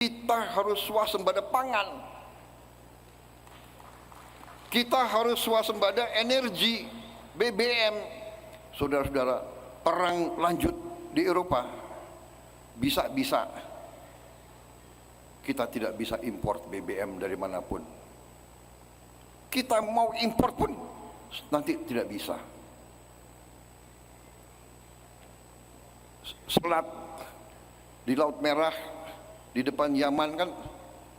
Kita harus swasembada pangan. Kita harus swasembada energi, BBM. Saudara-saudara, perang lanjut di Eropa. Bisa-bisa kita tidak bisa import BBM dari manapun. Kita mau import pun nanti tidak bisa. Selat di Laut Merah di depan Yaman kan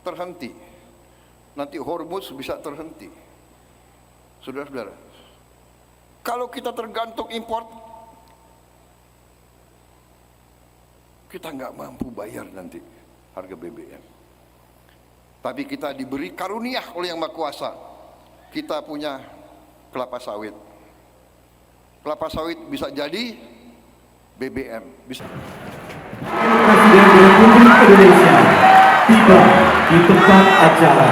terhenti. Nanti Hormuz bisa terhenti. Saudara-saudara, kalau kita tergantung import, kita nggak mampu bayar nanti harga BBM. Tapi kita diberi karunia oleh Yang Maha Kuasa. Kita punya kelapa sawit. Kelapa sawit bisa jadi BBM. Bisa. Presiden Republik Indonesia tiba di tempat acara.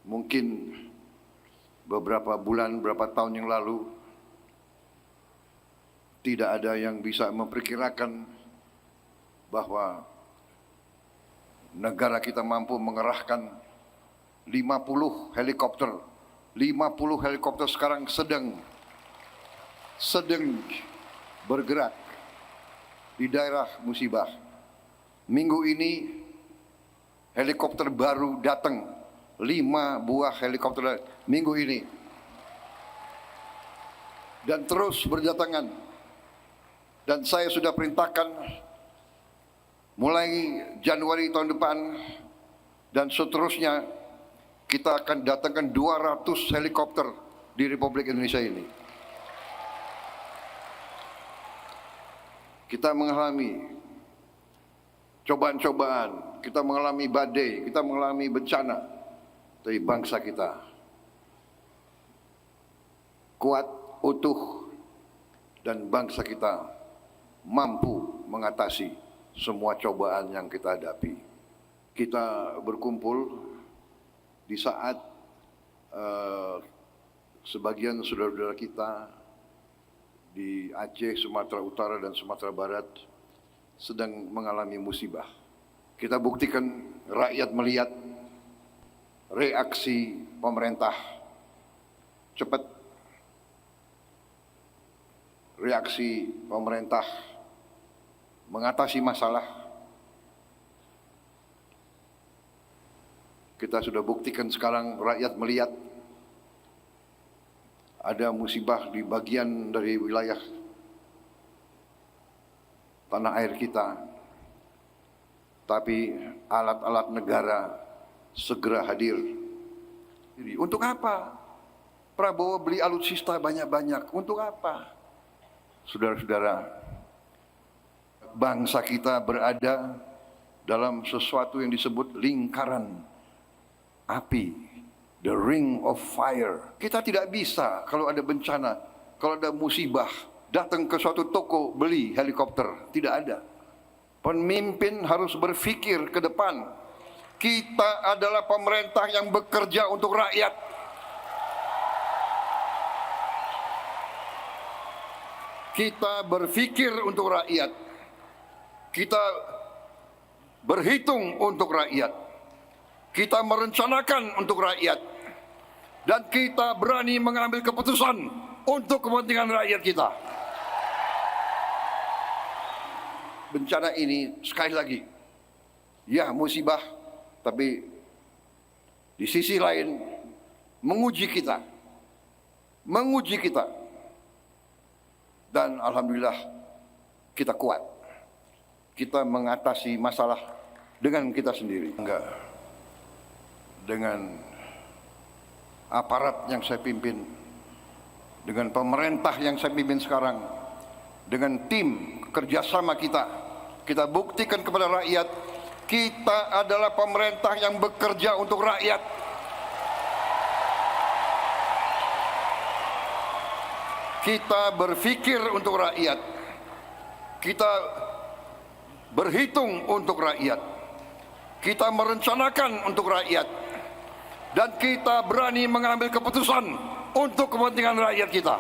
Mungkin beberapa bulan, beberapa tahun yang lalu tidak ada yang bisa memperkirakan bahwa negara kita mampu mengerahkan 50 helikopter. 50 helikopter sekarang sedang bergerak di daerah musibah. Minggu ini helikopter baru datang, 5 buah helikopter minggu ini, dan terus berdatangan. Dan saya sudah perintahkan mulai Januari tahun depan dan seterusnya kita akan datangkan 200 helikopter di Republik Indonesia ini. Kita mengalami cobaan-cobaan, kita mengalami badai, kita mengalami bencana, tapi bangsa kita kuat, utuh, dan bangsa kita mampu mengatasi semua cobaan yang kita hadapi. Kita berkumpul di saat sebagian saudara-saudara kita di Aceh, Sumatera Utara, dan Sumatera Barat sedang mengalami musibah. Kita buktikan, rakyat melihat reaksi pemerintah cepat, reaksi pemerintah mengatasi masalah. Kita sudah buktikan sekarang, rakyat melihat ada musibah di bagian dari wilayah tanah air kita, tapi alat-alat negara segera hadir. Jadi, untuk apa Prabowo beli alutsista banyak-banyak? Untuk apa? Saudara-saudara, bangsa kita berada dalam sesuatu yang disebut lingkaran api, the ring of fire. Kita tidak bisa kalau ada bencana, kalau ada musibah, datang ke suatu toko beli helikopter. Tidak ada. Pemimpin harus berpikir ke depan. Kita adalah pemerintah yang bekerja untuk rakyat. Kita berpikir untuk rakyat. Kita berhitung untuk rakyat. Kita merencanakan untuk rakyat. Dan kita berani mengambil keputusan untuk kepentingan rakyat kita. Bencana ini sekali lagi, ya musibah, tapi di sisi lain menguji kita. Dan alhamdulillah kita kuat. Kita mengatasi masalah dengan kita sendiri. Enggak dengan aparat yang saya pimpin, dengan pemerintah yang saya pimpin sekarang, dengan tim kerjasama kita buktikan kepada rakyat, kita adalah pemerintah yang bekerja untuk rakyat. Kita berpikir untuk rakyat, kita berhitung untuk rakyat, kita merencanakan untuk rakyat, dan kita berani mengambil keputusan untuk kepentingan rakyat kita.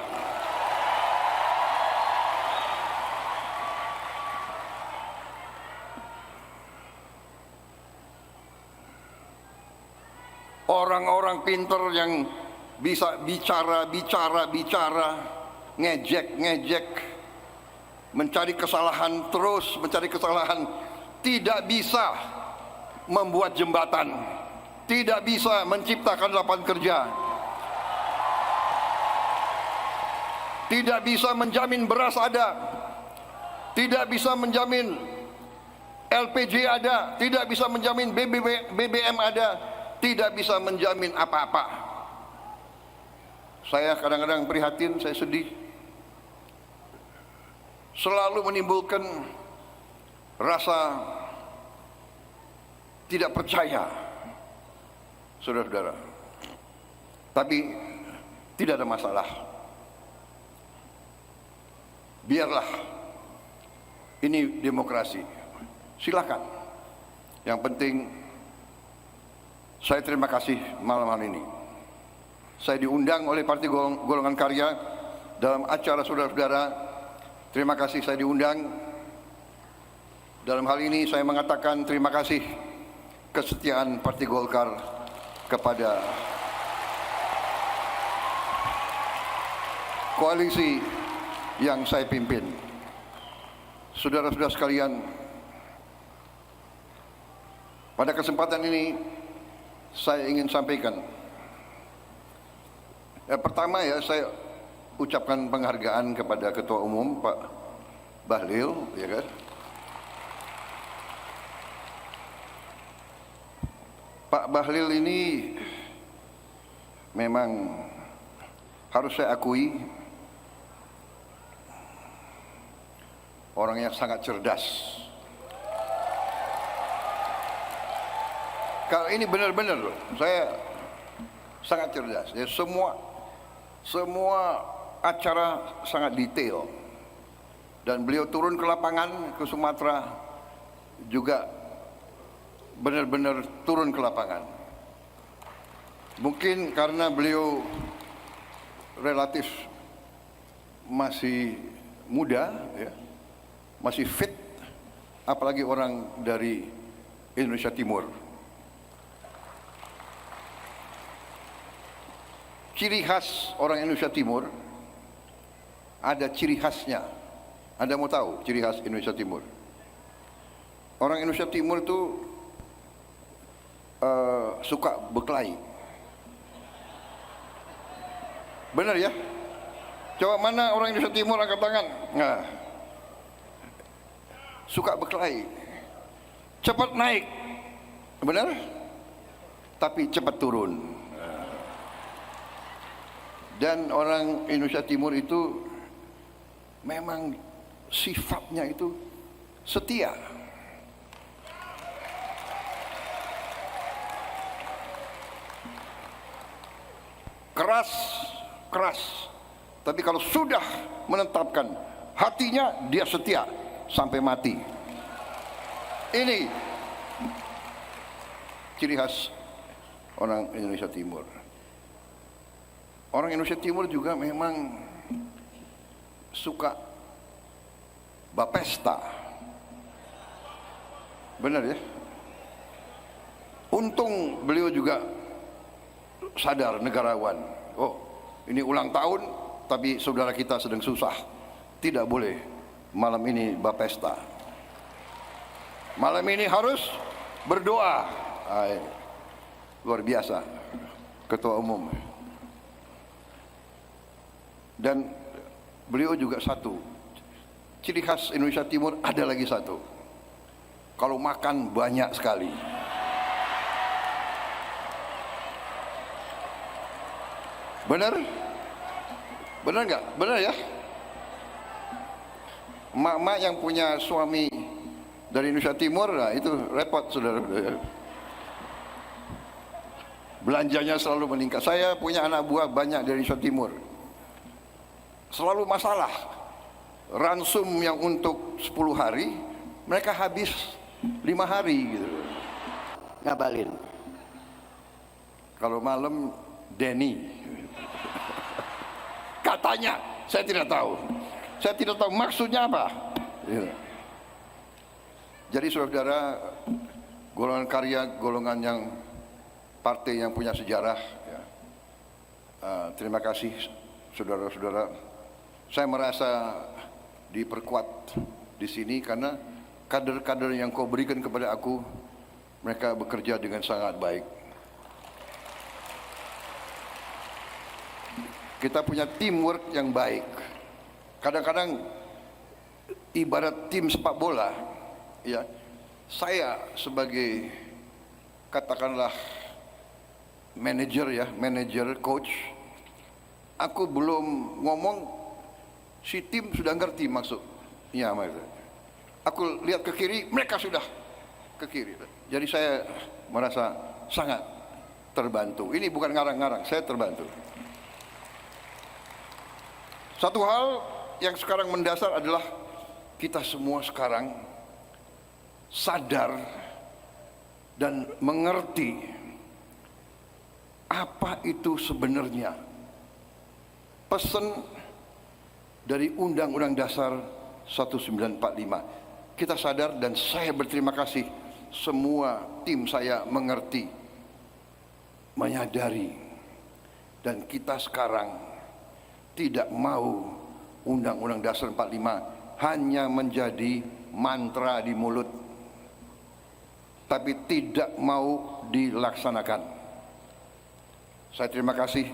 Orang-orang pinter yang bisa bicara, ngejek, mencari kesalahan, terus mencari kesalahan, tidak bisa membuat jembatan, tidak bisa menciptakan lapangan kerja, tidak bisa menjamin beras ada, tidak bisa menjamin LPG ada, tidak bisa menjamin BBM ada, tidak bisa menjamin apa-apa. Saya kadang-kadang prihatin, saya sedih. Selalu menimbulkan rasa tidak percaya, saudara-saudara. Tapi tidak ada masalah. Biarlah, ini demokrasi. Silakan. Yang penting, saya terima kasih malam hari ini. Saya diundang oleh Partai Golongan Karya dalam acara saudara-saudara. Terima kasih saya diundang. Dalam hal ini saya mengatakan terima kasih kesetiaan Partai Golkar kepada koalisi yang saya pimpin. Saudara-saudara sekalian, pada kesempatan ini saya ingin sampaikan. Pertama saya ucapkan penghargaan kepada Ketua Umum Pak Bahlil, ya kan? Pak Bahlil ini memang harus saya akui orang yang sangat cerdas. Kalau ini benar-benar saya sangat cerdas. Ya, semua acara sangat detail, dan beliau turun ke lapangan ke Sumatera juga benar-benar turun ke lapangan. Mungkin karena beliau relatif masih muda, ya, masih fit, apalagi orang dari Indonesia Timur. Ciri khas orang Indonesia Timur, ada ciri khasnya. Anda mau tahu ciri khas Indonesia Timur? Orang Indonesia Timur itu suka berkelahi. Benar ya? Coba mana orang Indonesia Timur angkat tangan? Nah, suka berkelahi. Cepat naik, benar? Tapi cepat turun. Dan orang Indonesia Timur itu memang sifatnya itu setia. Keras. Tapi kalau sudah menetapkan hatinya, dia setia sampai mati. Ini ciri khas orang Indonesia Timur. Orang Indonesia Timur juga memang suka bapesta. Benar ya? Untung beliau juga sadar, negarawan. Oh, ini ulang tahun, tapi saudara kita sedang susah. Tidak boleh malam ini bapesta. Malam ini harus berdoa. Luar biasa, Ketua Umum. Dan beliau juga satu, ciri khas Indonesia Timur ada lagi satu. Kalau makan banyak sekali. Benar? Benar nggak? Benar ya? Emak-emak yang punya suami dari Indonesia Timur, nah itu repot saudara. Belanjanya selalu meningkat. Saya punya anak buah banyak dari Indonesia Timur. Selalu masalah. Ransum yang untuk 10 hari, mereka habis 5 hari gitu. Ngabalin. Kalau malam Denny. Katanya, saya tidak tahu. Saya tidak tahu maksudnya apa. Ya. Jadi saudara-saudara, golongan karya, golongan yang partai yang punya sejarah. Ya. Terima kasih saudara-saudara. Saya merasa diperkuat di sini karena kader-kader yang kau berikan kepada aku, mereka bekerja dengan sangat baik. Kita punya teamwork yang baik. Kadang-kadang ibarat tim sepak bola, ya. Saya sebagai katakanlah manajer, coach, aku belum ngomong, si tim sudah ngerti maksud. Ya, aku lihat ke kiri, mereka sudah ke kiri. Jadi saya merasa sangat terbantu. Ini bukan ngarang-ngarang, saya terbantu. Satu hal yang sekarang mendasar adalah kita semua sekarang sadar dan mengerti apa itu sebenarnya pesan dari Undang-Undang Dasar 1945. Kita sadar dan saya berterima kasih semua tim saya mengerti, menyadari, dan kita sekarang tidak mau Undang-Undang Dasar 45 hanya menjadi mantra di mulut, tapi tidak mau dilaksanakan. Saya terima kasih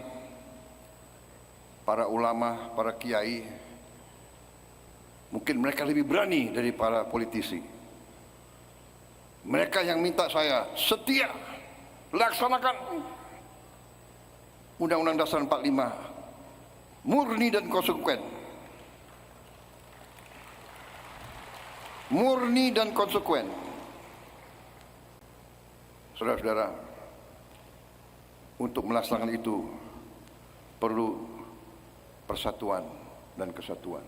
para ulama, para kiai. Mungkin mereka lebih berani dari para politisi. Mereka yang minta saya setia laksanakan Undang-Undang Dasar 45 murni dan konsekuen. Murni dan konsekuen. Saudara-saudara, untuk melaksanakan itu perlu persatuan dan kesatuan,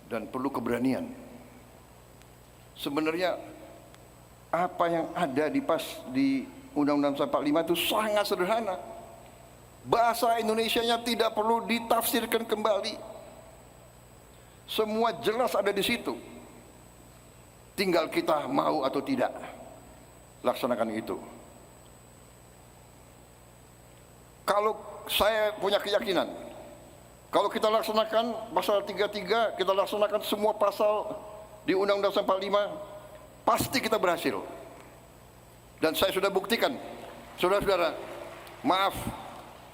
dan perlu keberanian. Sebenarnya apa yang ada di Undang-Undang 45 itu sangat sederhana. Bahasa Indonesianya tidak perlu ditafsirkan kembali. Semua jelas ada di situ. Tinggal kita mau atau tidak laksanakan itu. Kalau saya punya keyakinan, kalau kita laksanakan pasal 33, kita laksanakan semua pasal di Undang-Undang 45, pasti kita berhasil. Dan saya sudah buktikan, saudara-saudara,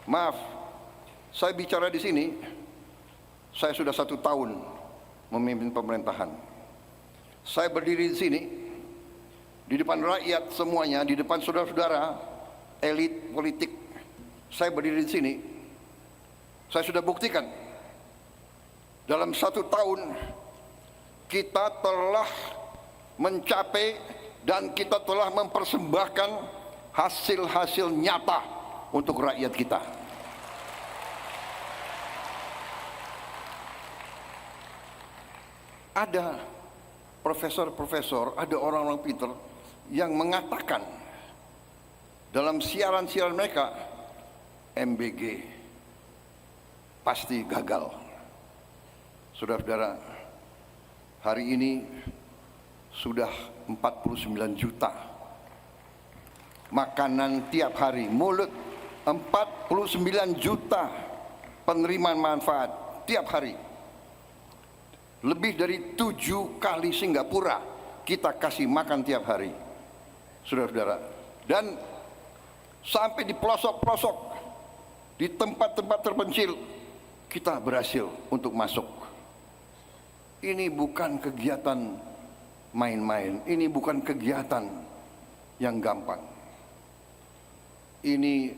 maaf, saya bicara di sini, saya sudah 1 tahun memimpin pemerintahan. Saya berdiri di sini, di depan rakyat semuanya, di depan saudara-saudara, elit politik. Saya berdiri di sini, saya sudah buktikan, dalam 1 tahun kita telah mencapai dan kita telah mempersembahkan hasil-hasil nyata untuk rakyat kita. Ada profesor-profesor, ada orang-orang pintar yang mengatakan dalam siaran-siaran mereka, MBG pasti gagal. Saudara-saudara, hari ini sudah 49 juta makanan tiap hari, mulut 49 juta penerimaan manfaat tiap hari. Lebih dari 7 kali Singapura kita kasih makan tiap hari, saudara-saudara. Dan sampai di pelosok-pelosok, di tempat-tempat terpencil, kita berhasil untuk masuk. Ini bukan kegiatan main-main, ini bukan kegiatan yang gampang. Ini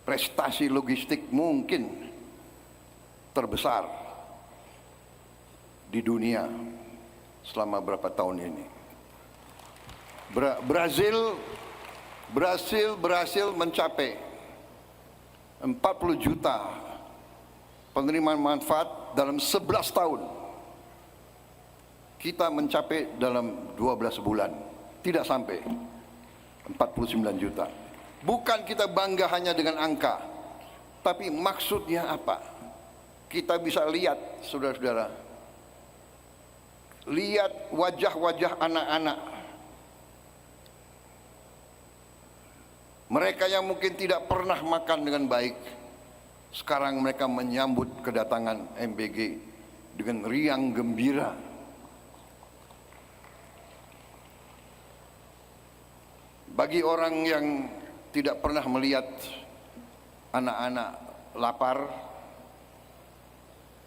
prestasi logistik mungkin terbesar di dunia selama berapa tahun ini. Brasil berhasil mencapai 40 juta penerimaan manfaat dalam 11 tahun. Kita mencapai dalam 12 bulan, tidak sampai 49 juta. Bukan kita bangga hanya dengan angka, tapi maksudnya apa? Kita bisa lihat, saudara-saudara, lihat wajah-wajah anak-anak. Mereka yang mungkin tidak pernah makan dengan baik, sekarang mereka menyambut kedatangan MBG dengan riang gembira. Bagi orang yang tidak pernah melihat anak-anak lapar,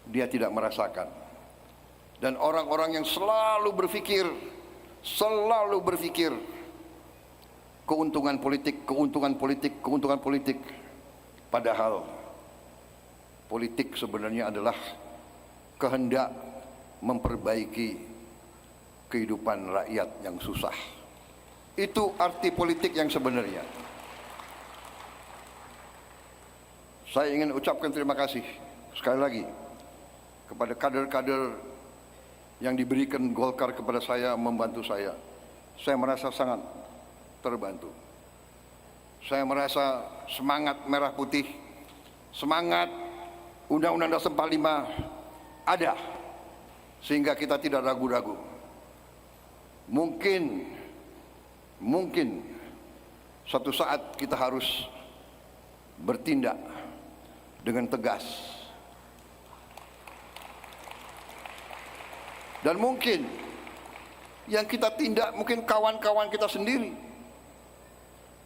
dia tidak merasakan. Dan orang-orang yang selalu berpikir keuntungan politik, padahal politik sebenarnya adalah kehendak memperbaiki kehidupan rakyat yang susah. Itu arti politik yang sebenarnya. Saya ingin ucapkan terima kasih sekali lagi kepada kader-kader yang diberikan Golkar kepada saya, membantu saya. Saya merasa sangat terbantu. Saya merasa semangat merah putih, semangat Undang-Undang Dasar 45 ada, sehingga kita tidak ragu-ragu. Mungkin suatu saat kita harus bertindak dengan tegas. Dan mungkin yang kita tindak mungkin kawan-kawan kita sendiri.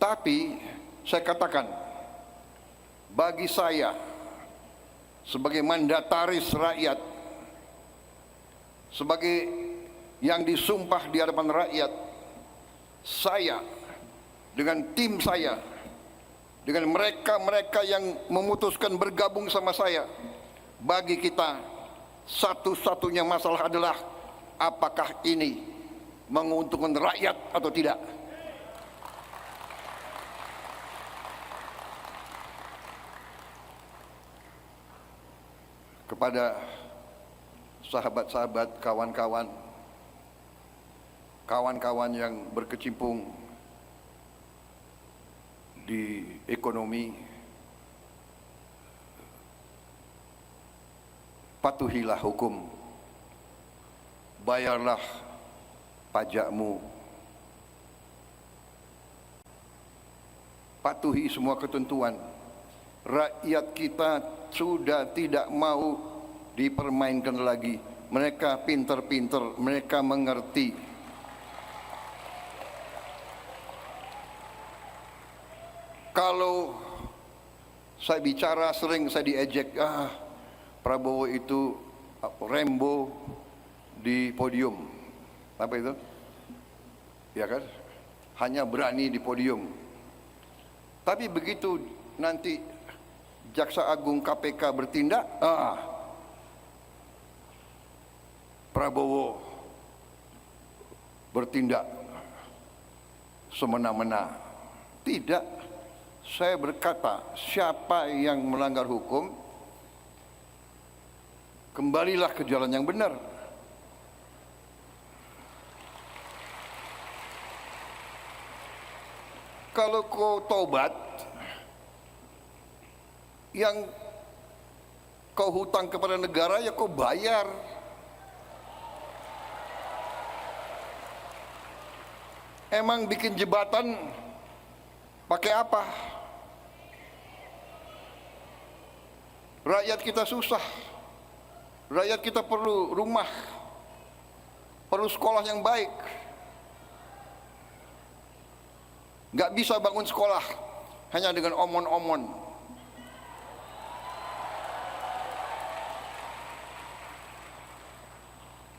Tapi saya katakan, bagi saya sebagai mandataris rakyat, sebagai yang disumpah di hadapan rakyat, saya dengan tim saya, dengan mereka-mereka yang memutuskan bergabung sama saya, bagi kita satu-satunya masalah adalah apakah ini menguntungkan rakyat atau tidak. Kepada sahabat-sahabat, kawan-kawan yang berkecimpung di ekonomi, patuhilah hukum, bayarlah pajakmu, patuhi semua ketentuan. Rakyat kita sudah tidak mau dipermainkan lagi. Mereka pintar-pintar, mereka mengerti. Kalau saya bicara sering saya diejek, Prabowo itu Rambo di podium. Apa itu? Ya kan? Hanya berani di podium. Tapi begitu nanti Jaksa Agung KPK bertindak, Prabowo bertindak semena-mena. Tidak, saya berkata, siapa yang melanggar hukum, kembalilah ke jalan yang benar. Kalau kau taubat, yang kau hutang kepada negara ya kau bayar. Emang bikin jembatan pakai apa? Rakyat kita susah. Rakyat kita perlu rumah, perlu sekolah yang baik. Nggak bisa bangun sekolah hanya dengan omon-omon.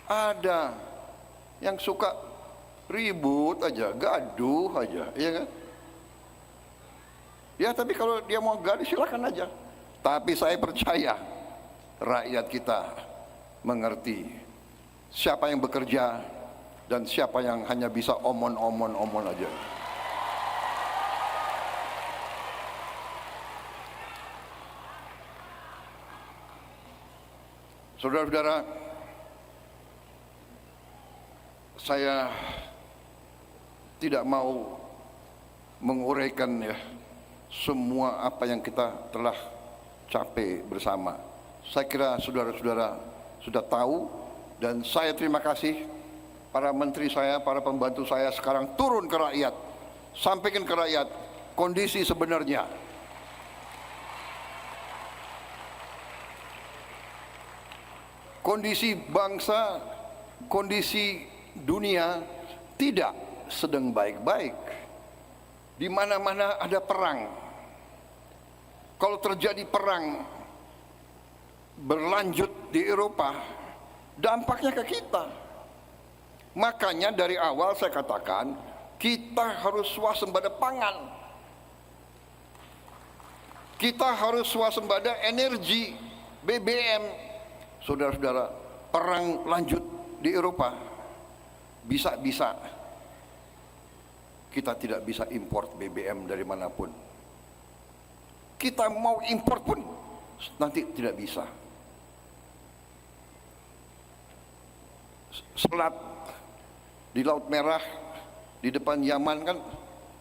Ada yang suka ribut aja, gaduh aja, iya kan? Ya tapi kalau dia mau gaduh silakan aja. Tapi saya percaya rakyat kita mengerti siapa yang bekerja dan siapa yang hanya bisa omon aja. Saudara-saudara, saya tidak mau menguraikan ya semua apa yang kita telah capai bersama. Saya kira saudara-saudara sudah tahu, dan saya terima kasih para menteri saya, para pembantu saya sekarang turun ke rakyat, sampaikan ke rakyat kondisi sebenarnya. Kondisi bangsa, kondisi dunia tidak sedang baik-baik. Di mana-mana ada perang. Kalau terjadi perang berlanjut di Eropa, dampaknya ke kita. Makanya dari awal saya katakan, kita harus swasembada pangan. Kita harus swasembada energi, BBM. Saudara-saudara, perang lanjut di Eropa, bisa-bisa kita tidak bisa import BBM dari manapun. Kita mau import pun nanti tidak bisa. Selat di Laut Merah di depan Yaman kan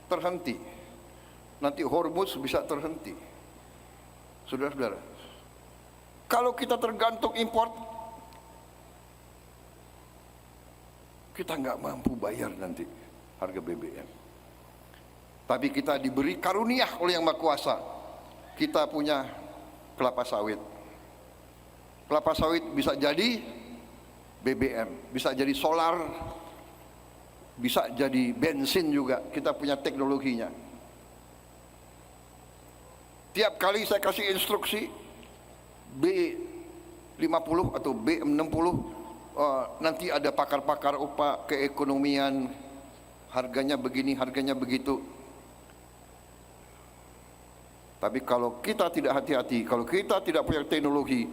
terhenti. Nanti Hormuz bisa terhenti. Saudara-saudara, kalau kita tergantung import, kita nggak mampu bayar nanti harga BBM. Tapi kita diberi karunia oleh Yang Maha Kuasa. Kita punya kelapa sawit. Kelapa sawit bisa jadi BBM, bisa jadi solar, bisa jadi bensin juga. Kita punya teknologinya. Tiap kali saya kasih instruksi B50 atau B60, nanti ada pakar-pakar UPA keekonomian, harganya begini, harganya begitu. Tapi kalau kita tidak hati-hati, kalau kita tidak punya teknologi,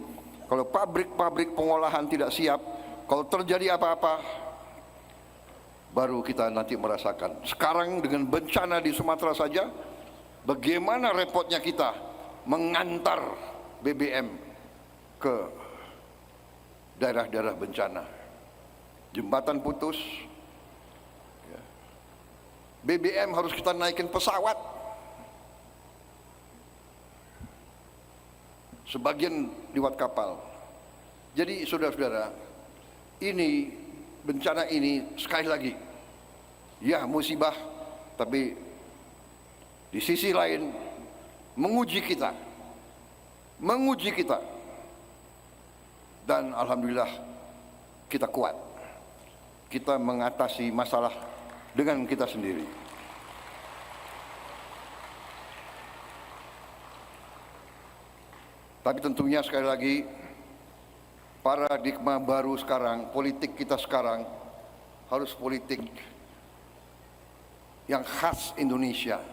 kalau pabrik-pabrik pengolahan tidak siap, kalau terjadi apa-apa, baru kita nanti merasakan. Sekarang dengan bencana di Sumatera saja, bagaimana repotnya kita mengantar BBM ke daerah-daerah bencana. Jembatan putus, BBM harus kita naikin pesawat. Sebagian lewat kapal. Jadi saudara-saudara, ini bencana ini sekali lagi, ya musibah, tapi di sisi lain menguji kita, dan alhamdulillah kita kuat. Kita mengatasi masalah dengan kita sendiri. Tapi tentunya sekali lagi, paradigma baru sekarang, politik kita sekarang harus politik yang khas Indonesia.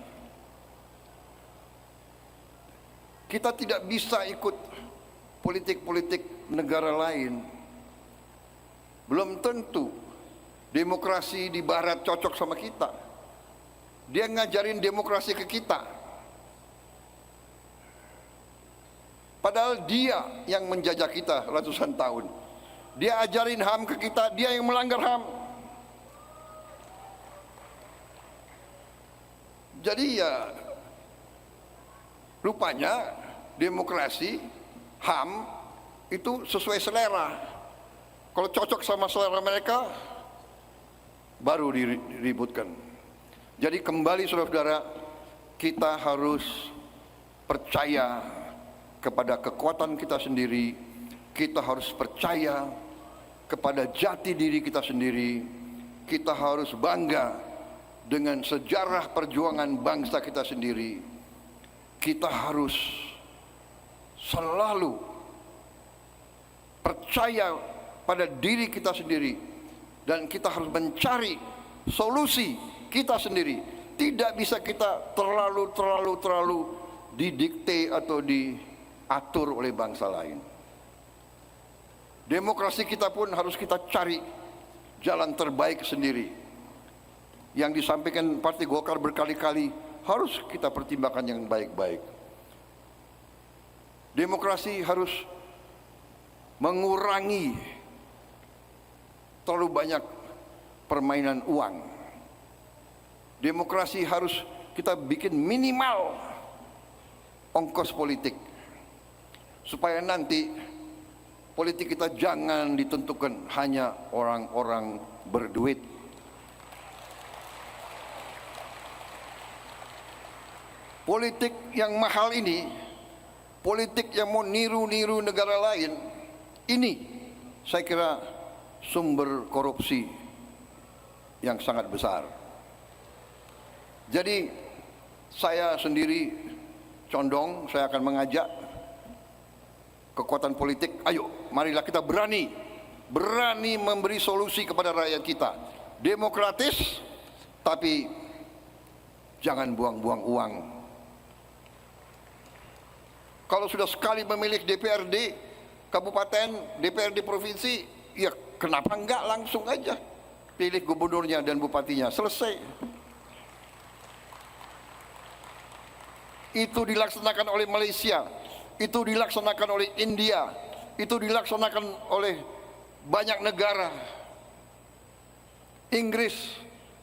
Kita tidak bisa ikut politik-politik negara lain. Belum tentu demokrasi di barat cocok sama kita. Dia ngajarin demokrasi ke kita. Padahal dia yang menjajah kita ratusan tahun. Dia ajarin HAM ke kita, dia yang melanggar HAM. Jadi ya rupanya demokrasi, HAM itu sesuai selera. Kalau cocok sama selera mereka, baru diributkan. Jadi kembali saudara-saudara, kita harus percaya kepada kekuatan kita sendiri. Kita harus percaya kepada jati diri kita sendiri. Kita harus bangga dengan sejarah perjuangan bangsa kita sendiri. Kita harus selalu percaya pada diri kita sendiri, dan kita harus mencari solusi kita sendiri. Tidak bisa kita terlalu didikte atau diatur oleh bangsa lain. Demokrasi kita pun harus kita cari jalan terbaik sendiri. Yang disampaikan Partai Golkar berkali-kali harus kita pertimbangkan yang baik-baik. Demokrasi harus mengurangi terlalu banyak permainan uang. Demokrasi harus kita bikin minimal ongkos politik, supaya nanti politik kita jangan ditentukan hanya orang-orang berduit. Politik yang mahal ini, politik yang mau niru-niru negara lain, ini saya kira sumber korupsi yang sangat besar. Jadi saya sendiri condong, saya akan mengajak kekuatan politik, ayo marilah kita berani memberi solusi kepada rakyat kita. Demokratis, tapi jangan buang-buang uang. Kalau sudah sekali memilih DPRD kabupaten, DPRD provinsi, ya kenapa enggak langsung aja pilih gubernurnya dan bupatinya, selesai. Itu dilaksanakan oleh Malaysia, itu dilaksanakan oleh India, itu dilaksanakan oleh banyak negara, Inggris,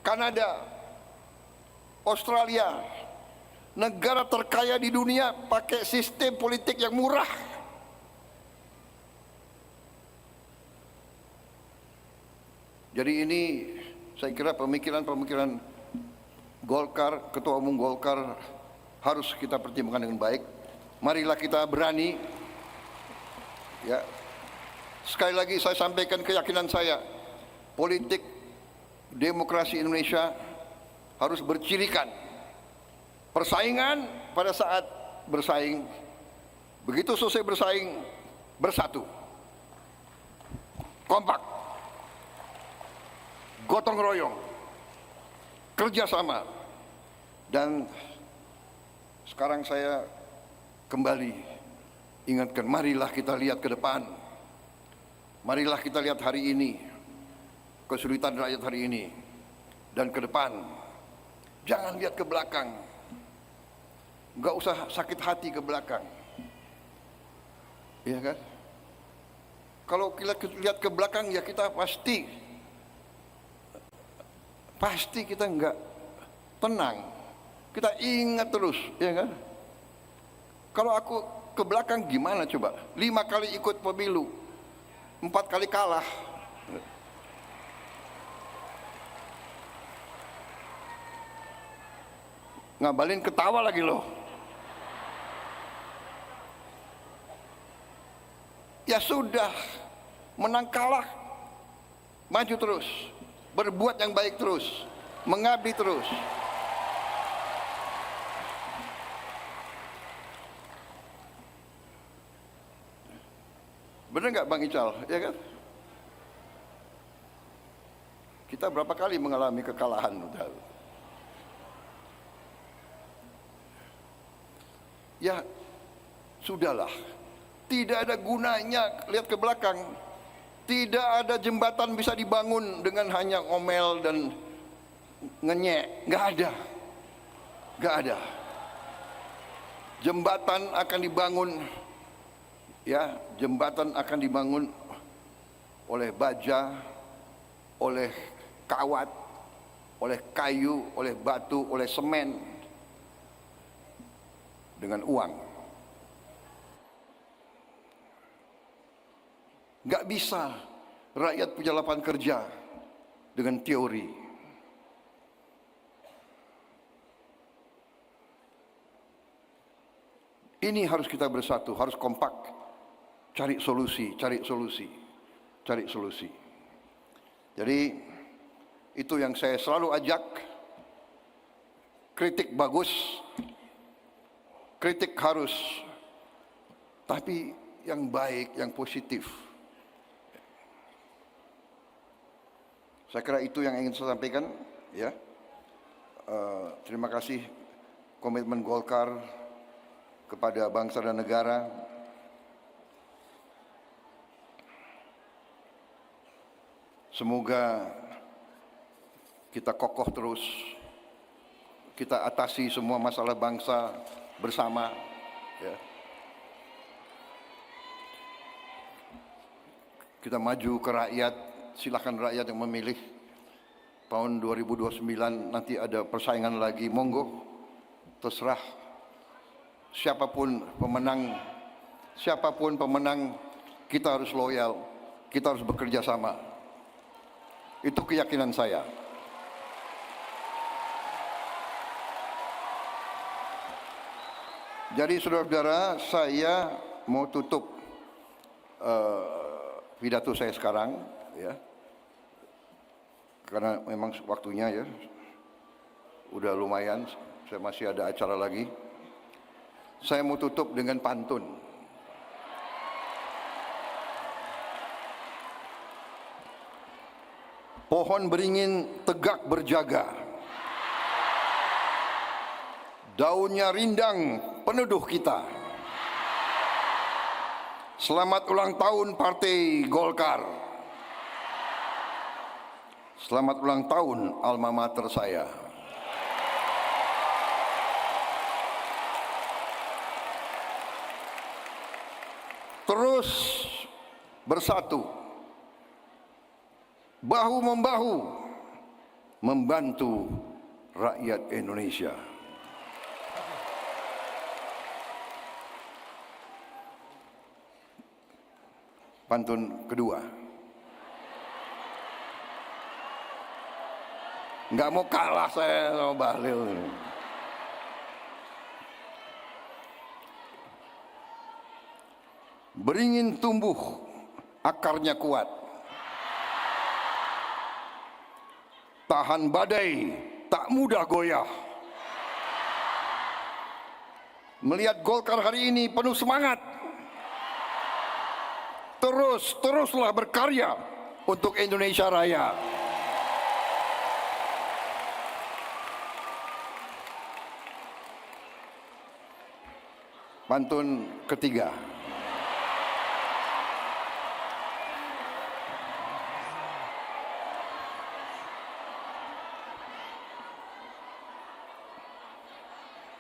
Kanada, Australia, negara terkaya di dunia pakai sistem politik yang murah. Jadi ini saya kira pemikiran-pemikiran Golkar, Ketua Umum Golkar harus kita pertimbangkan dengan baik. Marilah kita berani. Ya. Sekali lagi saya sampaikan keyakinan saya, politik demokrasi Indonesia harus bercirikan persaingan. Pada saat bersaing, begitu selesai bersaing, bersatu, kompak, gotong royong, kerjasama. Dan sekarang saya kembali ingatkan, marilah kita lihat ke depan. Marilah kita lihat hari ini, kesulitan rakyat hari ini, dan ke depan. Jangan lihat ke belakang. Enggak usah sakit hati ke belakang. Iya kan? Kalau kita lihat ke belakang, ya kita pasti kita enggak tenang. Kita ingat terus, ya kan? Kalau aku ke belakang gimana coba? 5 kali ikut pemilu, 4 kali kalah. Ngabalin ketawa lagi loh. Ya sudah, menang kalah, maju terus, berbuat yang baik terus, mengabdi terus. Benar nggak Bang Ical? Ya kan? Kita berapa kali mengalami kekalahan? Ya sudahlah, tidak ada gunanya lihat ke belakang. Tidak ada jembatan bisa dibangun dengan hanya ngomel dan ngenyek. Nggak ada. Jembatan akan dibangun, ya, jembatan akan dibangun oleh baja, oleh kawat, oleh kayu, oleh batu, oleh semen, dengan uang. Nggak bisa rakyat punya lapangan kerja dengan teori. Ini harus kita bersatu, harus kompak, cari solusi. Jadi itu yang saya selalu ajak. Kritik bagus, kritik harus, tapi yang baik, yang positif. Saya kira itu yang ingin saya sampaikan, ya. Terima kasih komitmen Golkar kepada bangsa dan negara. Semoga kita kokoh terus, kita atasi semua masalah bangsa bersama, ya. Kita maju ke rakyat, silakan rakyat yang memilih. Tahun 2029 nanti ada persaingan lagi, monggo, terserah. Siapapun pemenang, kita harus loyal, kita harus bekerja sama. Itu keyakinan saya. Jadi saudara-saudara, saya mau tutup pidato saya sekarang, ya, karena memang waktunya, ya, udah lumayan. Saya masih ada acara lagi. Saya mau tutup dengan pantun. Pohon beringin tegak berjaga, daunnya rindang peneduh kita. Selamat ulang tahun Partai Golkar. Selamat ulang tahun alma mater saya. Terus bersatu, bahu-membahu, membantu rakyat Indonesia. Pantun kedua. Nggak mau kalah saya sama Bahlil. Beringin tumbuh, akarnya kuat. Tahan badai, tak mudah goyah. Melihat Golkar hari ini penuh semangat. Teruslah berkarya untuk Indonesia Raya. Pantun ketiga.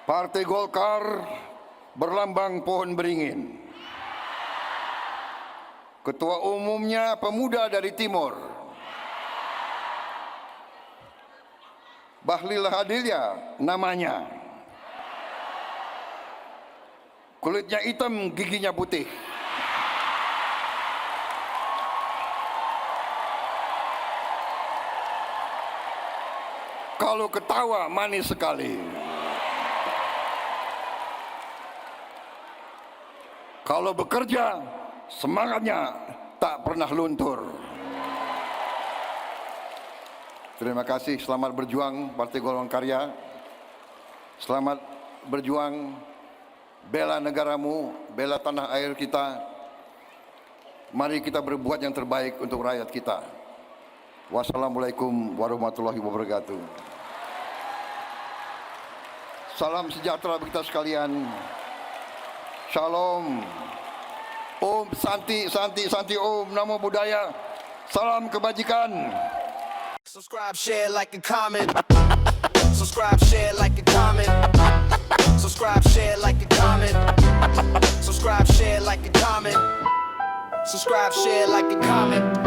Partai Golkar berlambang pohon beringin. Ketua umumnya pemuda dari timur, Bahlil Lahadalia namanya. Kulitnya hitam, giginya putih. Kalau ketawa manis sekali. Kalau bekerja, semangatnya tak pernah luntur. Terima kasih, selamat berjuang Partai Golongan Karya. Selamat berjuang, bela negaramu, bela tanah air kita. Mari kita berbuat yang terbaik untuk rakyat kita. Wassalamualaikum warahmatullahi wabarakatuh. Salam sejahtera bagi kita sekalian. Shalom. Om Santi, Santi, Santi Om, Namo Buddhaya. Salam kebajikan. Subscribe, share, like, and comment. Subscribe, share, like, and comment. Subscribe, share, like, and comment. Subscribe, share, like, and comment. Subscribe, share, like, and comment.